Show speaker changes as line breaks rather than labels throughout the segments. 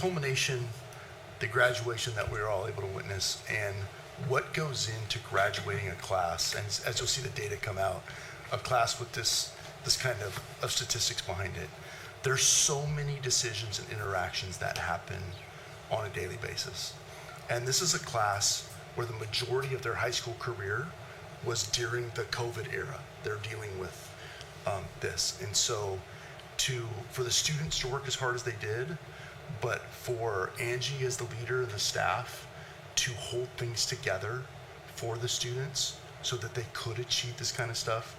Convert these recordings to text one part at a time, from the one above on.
culmination, the graduation that we were all able to witness, and what goes into graduating a class, and as you'll see the data come out, a class with this kind of statistics behind it. There's so many decisions and interactions that happen on a daily basis. And this is a class where the majority of their high school career was during the COVID era. They're dealing with this. And so for the students to work as hard as they did, but for Angie as the leader and the staff to hold things together for the students so that they could achieve this kind of stuff.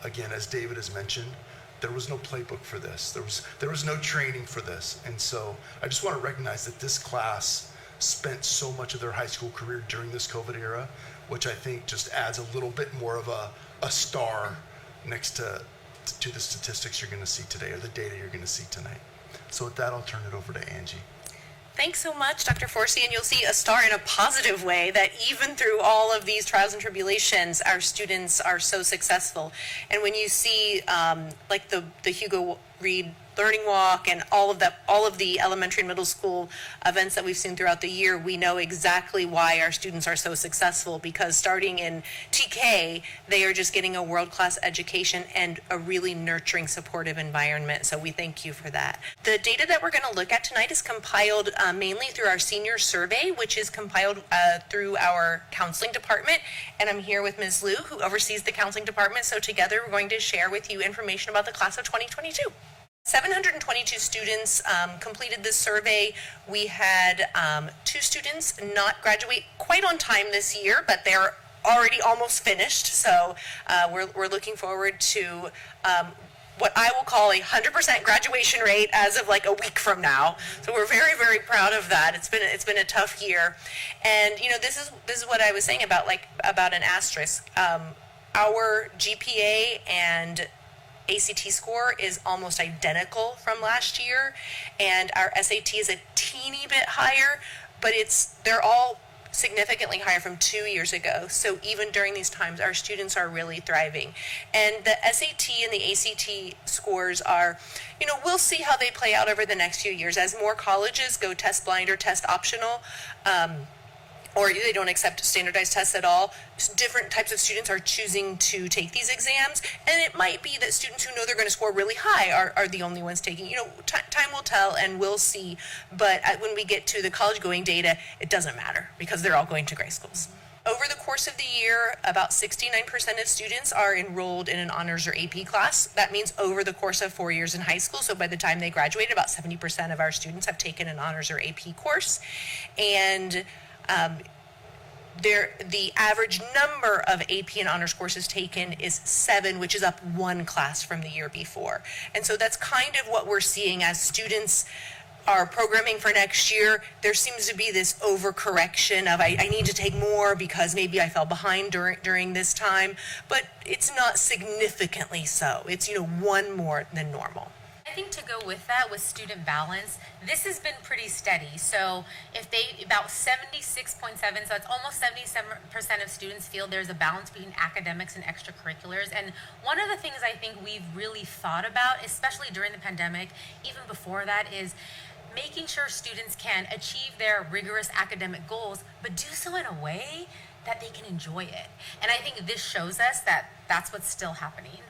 Again, as David has mentioned, there was no playbook for this. There was no training for this. And so I just want to recognize that this class spent so much of their high school career during this COVID era, which I think just adds a little bit more of a star next to the statistics you're going to see today, or the data you're going to see tonight. So with that, I'll turn it over to Angie.
Thanks so much, Dr. Forsey, and you'll see a star in a positive way, that even through all of these trials and tribulations, our students are so successful. And when you see like the Hugo Reed Learning Walk and all of the elementary and middle school events that we've seen throughout the year, we know exactly why our students are so successful, because starting in TK, they are just getting a world-class education and a really nurturing, supportive environment. So we thank you for that. The data that we're going to look at tonight is compiled mainly through our senior survey, which is compiled through our counseling department. And I'm here with Ms. Liu, who oversees the counseling department. So together we're going to share with you information about the class of 2022. 722 students completed this survey. We had 2 students not graduate quite on time this year, but they're already almost finished. So we're looking forward to what I will call a 100% graduation rate as of like a week from now. So we're very, very proud of that. It's been a tough year, and you know, this is what I was saying about an asterisk. Our GPA and ACT score is almost identical from last year, and our SAT is a teeny bit higher, but they're all significantly higher from 2 years ago. So even during these times, our students are really thriving. And the SAT and the ACT scores are, you know, we'll see how they play out over the next few years as more colleges go test blind or test optional. Or they don't accept standardized tests at all. Different types of students are choosing to take these exams, and it might be that students who know they're going to score really high are the only ones taking. You know, time will tell, and we'll see. But when we get to the college-going data, it doesn't matter because they're all going to grade schools. Over the course of the year, about 69% of students are enrolled in an honors or AP class. That means over the course of 4 years in high school. So by the time they graduate, about 70% of our students have taken an honors or AP course, and the average number of AP and honors courses taken is 7, which is up 1 class from the year before. And so that's kind of what we're seeing as students are programming for next year. There seems to be this overcorrection of I need to take more because maybe I fell behind during this time, but it's not significantly so. It's, you know, 1 more than normal.
I think to go with that, with student balance, this has been pretty steady. So about 76.7, so it's almost 77% of students feel there's a balance between academics and extracurriculars. And one of the things I think we've really thought about, especially during the pandemic, even before that, is making sure students can achieve their rigorous academic goals, but do so in a way that they can enjoy it. And I think this shows us that that's what's still happening.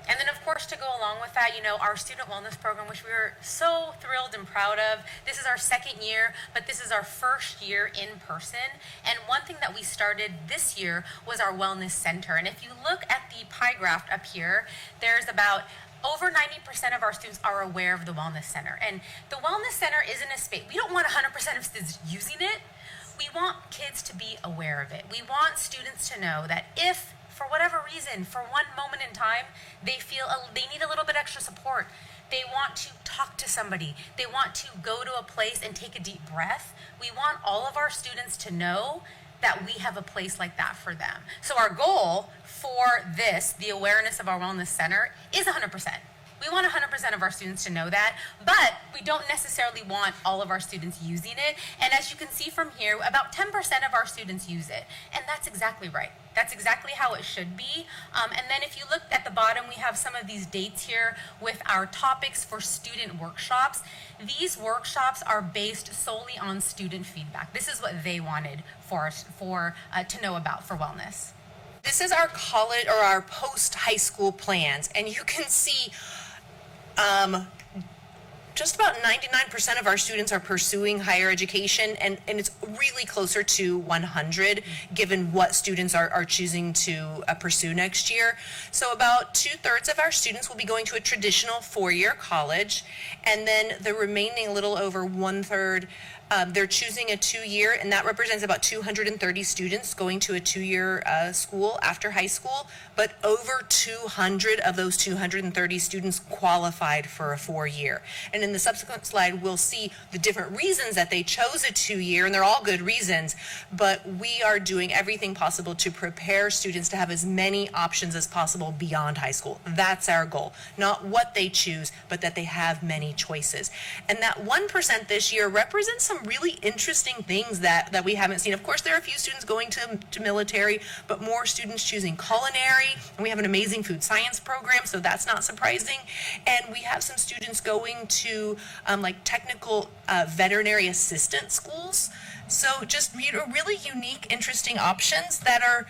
And then, of course, to go along with that, you know, our student wellness program, which we were so thrilled and proud of. This is our 2nd year, but this is our 1st year in person. And one thing that we started this year was our wellness center. And if you look at the pie graph up here, there's about over 90% of our students are aware of the wellness center. And the wellness center isn't a space. We don't want 100% of students using it. We want kids to be aware of it. We want students to know that if, for whatever reason, for one moment in time, they feel they need a little bit extra support, they want to talk to somebody, they want to go to a place and take a deep breath, we want all of our students to know that we have a place like that for them. So our goal for this, the awareness of our wellness center, is 100%. We want 100% of our students to know that, but we don't necessarily want all of our students using it. And as you can see from here, about 10% of our students use it. And that's exactly right. That's exactly how it should be. And then if you look at the bottom, we have some of these dates here with our topics for student workshops. These workshops are based solely on student feedback. This is what they wanted for us to know about for wellness.
This is our college or our post-high school plans, and you can see just about 99% of our students are pursuing higher education, and it's really closer to 100 given what students are choosing to pursue next year. So about 2/3 of our students will be going to a traditional four-year college, and then the remaining little over 1/3 they're choosing a 2-year, and that represents about 230 students going to a 2-year school after high school, but over 200 of those 230 students qualified for a 4-year. And in the subsequent slide, we'll see the different reasons that they chose a 2-year, and they're all good reasons, but we are doing everything possible to prepare students to have as many options as possible beyond high school. That's our goal. Not what they choose, but that they have many choices. And that 1% this year represents some really interesting things that we haven't seen. Of course, there are a few students going to military, but more students choosing culinary, and we have an amazing food science program, so that's not surprising. And we have some students going to like technical veterinary assistant schools. So just really unique, interesting options that are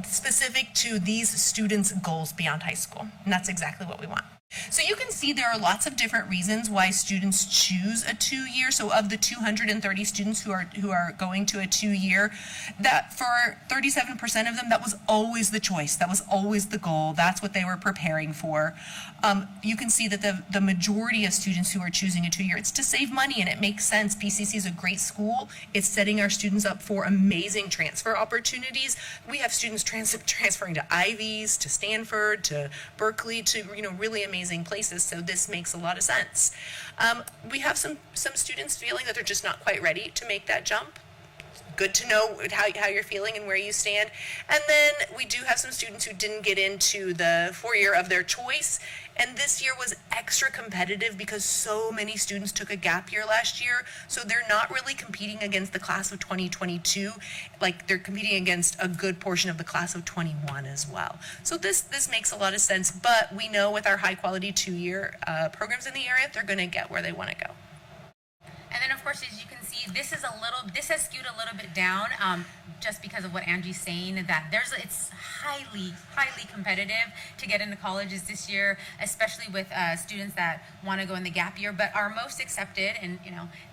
specific to these students' goals beyond high school. And that's exactly what we want. So you can see there are lots of different reasons why students choose a 2-year. So of the 230 students who are going to a 2-year, that for 37% of them, that was always the choice. That was always the goal. That's what they were preparing for. You can see that the majority of students who are choosing a 2-year, it's to save money, and it makes sense. PCC is a great school. It's setting our students up for amazing transfer opportunities. We have students transferring to Ivies, to Stanford, to Berkeley, to really amazing places, so this makes a lot of sense. We have some students feeling that they're just not quite ready to make that jump. Good to know how you're feeling and where you stand. And then we do have some students who didn't get into the 4-year of their choice, and this year was extra competitive because so many students took a gap year last year, so they're not really competing against the class of 2022, like they're competing against a good portion of the class of 21 as well. So this makes a lot of sense, but we know with our high quality 2-year programs in the area, they're going to get where they want to go.
And then, of course, as you can see, this has skewed a little bit down, just because of what Angie's saying, that it's highly competitive to get into colleges this year, especially with students that want to go in the gap year. But our most accepted, and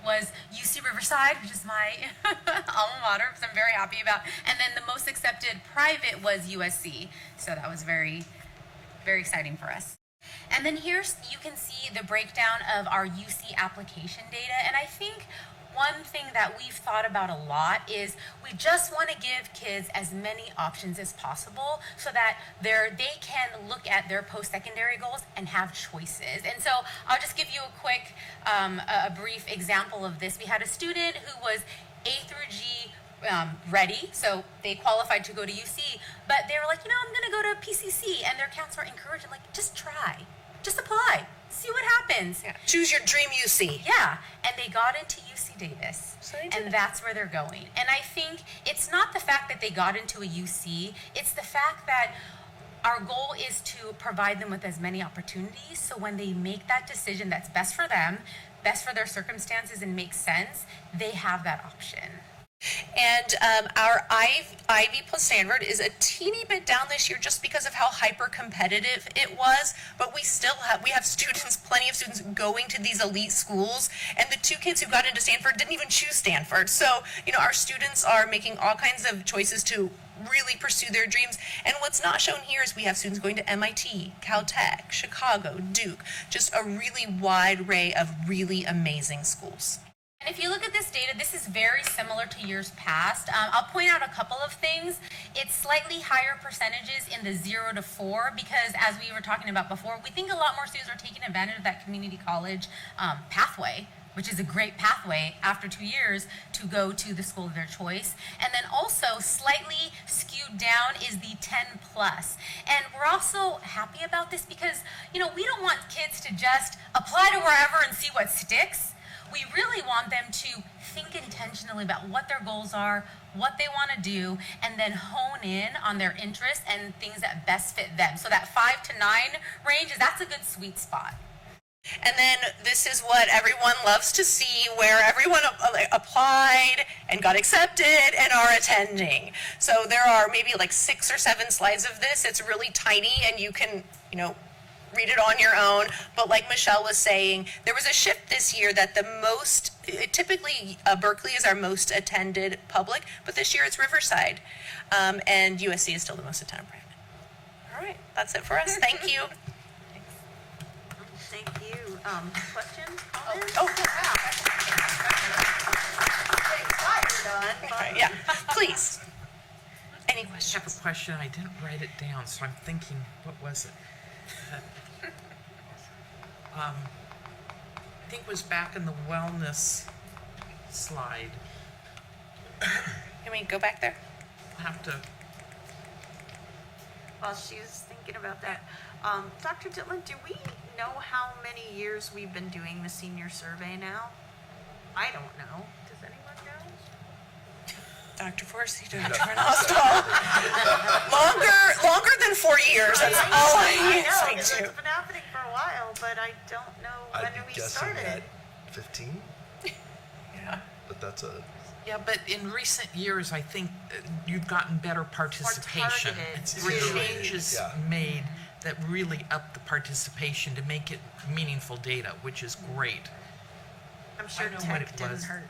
was UC Riverside, which is my alma mater, which I'm very happy about. And then the most accepted private was USC, so that was very, very exciting for us. And then here you can see the breakdown of our UC application data. And I think one thing that we've thought about a lot is we just want to give kids as many options as possible so that they can look at their post-secondary goals and have choices. And so I'll just give you a quick, a brief example of this. We had a student who was A through G ready, so they qualified to go to UC, but they were like, I'm going to go to PCC, and their counselor encouraged them, like, just try, just apply, see what happens.
Yeah. Choose your dream UC.
Yeah, and they got into UC Davis, and that's where they're going. And I think it's not the fact that they got into a UC, it's the fact that our goal is to provide them with as many opportunities, so when they make that decision that's best for them, best for their circumstances, and makes sense, they have that option.
And our Ivy plus Stanford is a teeny bit down this year just because of how hyper competitive it was, but we have students, plenty of students going to these elite schools, and the 2 kids who got into Stanford didn't even choose Stanford. So, our students are making all kinds of choices to really pursue their dreams. And what's not shown here is we have students going to MIT, Caltech, Chicago, Duke, just a really wide array of really amazing schools.
And if you look at this data, this is very similar to years past. I'll point out a couple of things. It's slightly higher percentages in the 0 to 4 because, as we were talking about before, we think a lot more students are taking advantage of that community college pathway, which is a great pathway after 2 years to go to the school of their choice. And then also slightly skewed down is the 10 plus. And we're also happy about this because, we don't want kids to just apply to wherever and see what sticks. We really want them to think intentionally about what their goals are, what they want to do, and then hone in on their interests and things that best fit them. So that 5 to 9 range, that's a good sweet spot.
And then this is what everyone loves to see, where everyone applied and got accepted and are attending. So there are maybe like 6 or 7 slides of this. It's really tiny, and you can, read it on your own. But like Michelle was saying, there was a shift this year that typically Berkeley is our most attended public, but this year it's Riverside. And USC is still the most attended private. All right, that's it for us. Thank you.
Thank you. Questions? Comments?
Oh, yeah, please. Any
I have
questions?
a question. I didn't write it down, so I'm thinking, what was it? I think it was back in the wellness slide.
Can we go back there?
I have to,
While she's thinking about that, Dr. Ditlin, do we know how many years we've been doing the senior survey now? I don't know. Does anyone know?
Dr. Forsey, Dr. Reynolds. Longer than 4 years. That's all I
I know,
speak
because
to.
it's been happening for a while, but I don't know
I'd
when
be
we
guessing
started.
at 15,
Yeah.
but that's a,
yeah, but in recent years, I think you've gotten better participation.
targeted.
There were
Iterated,
changes
yeah.
made that really upped the participation to make it meaningful data, which is great.
I'm sure
I know what
tech
it
didn't
was.
hurt.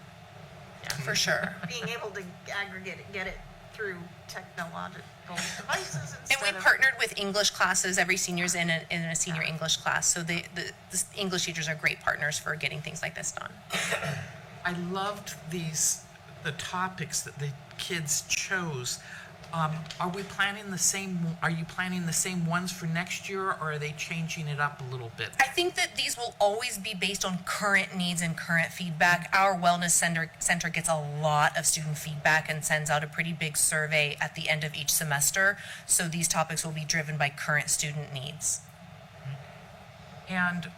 For sure.
Being able to aggregate it, get it through technological devices
And
instead
we
of...
partnered with English classes. Every senior's in a senior English class. So the English teachers are great partners for getting things like this done.
I loved the topics that the kids chose. Are you planning the same ones for next year, or are they changing it up a little bit?
I think that these will always be based on current needs and current feedback. Our wellness center gets a lot of student feedback and sends out a pretty big survey at the end of each semester. So these topics will be driven by current student needs.
And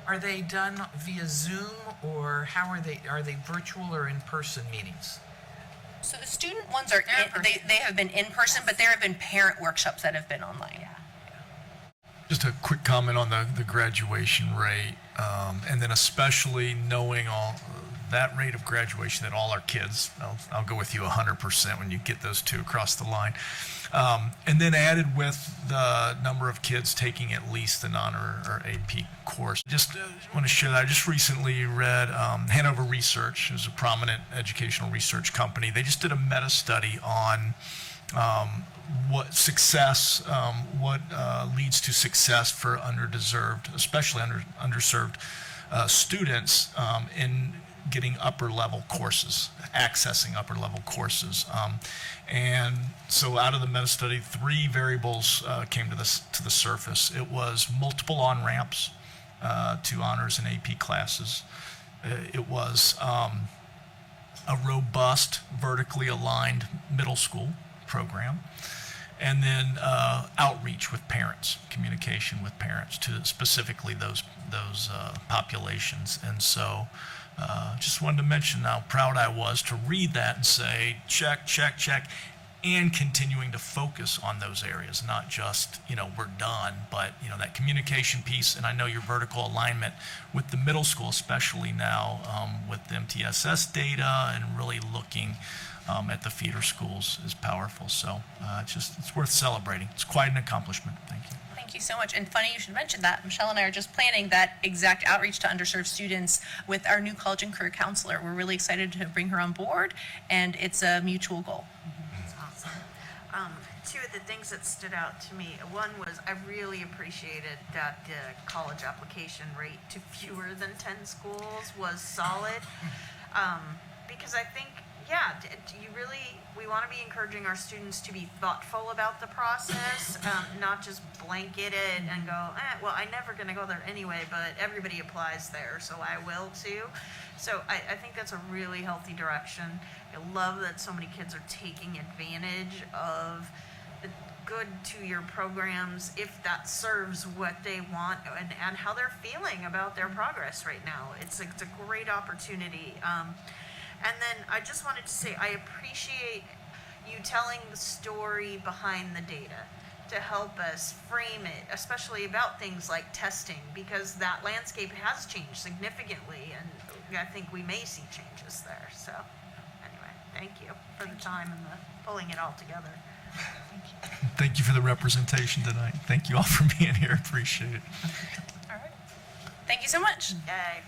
are they done via Zoom, or how are they? Are they virtual or in-person meetings?
So the student ones are they have been in person, but there have been parent workshops that have been online.
Just a quick comment on the graduation rate, and then especially knowing all that rate of graduation that all our kids, I'll go with you 100% when you get those two across the line. And then added with the number of kids taking at least an honor or AP course. Just want to share that. I just recently read Hanover Research, who's a prominent educational research company. They just did a meta study on what success, what leads to success for underdeserved, especially underserved students in getting upper level courses, accessing upper level courses. And so out of the meta study, 3 variables came to the surface. It was multiple on-ramps to honors and AP classes. It was a robust, vertically aligned middle school program. And then outreach with parents, communication with parents to specifically those populations. And so just wanted to mention how proud I was to read that and say, check, check, check, and continuing to focus on those areas, not just, we're done, but, that communication piece. And I know your vertical alignment with the middle school, especially now with the MTSS data and really looking at the feeder schools is powerful. So it's worth celebrating. It's quite an accomplishment. Thank you.
Thank you so much. And funny you should mention that. Michelle and I are just planning that exact outreach to underserved students with our new college and career counselor. We're really excited to bring her on board, and it's a mutual goal.
That's awesome. 2 of the things that stood out to me, one was I really appreciated that the college application rate to fewer than 10 schools was solid. Because I think, we want to be encouraging our students to be thoughtful about the process, not just blanket it and go, well, I'm never going to go there anyway, but everybody applies there, so I will too. So I think that's a really healthy direction. I love that so many kids are taking advantage of the good 2-year programs if that serves what they want and how they're feeling about their progress right now. It's a great opportunity. And then I just wanted to say, I appreciate you telling the story behind the data to help us frame it, especially about things like testing, because that landscape has changed significantly, and I think we may see changes there. So anyway, thank you for the time and the pulling it all together.
Thank you for the representation tonight. Thank you all for being here. Appreciate it.
All right. Thank you so much.
Yay.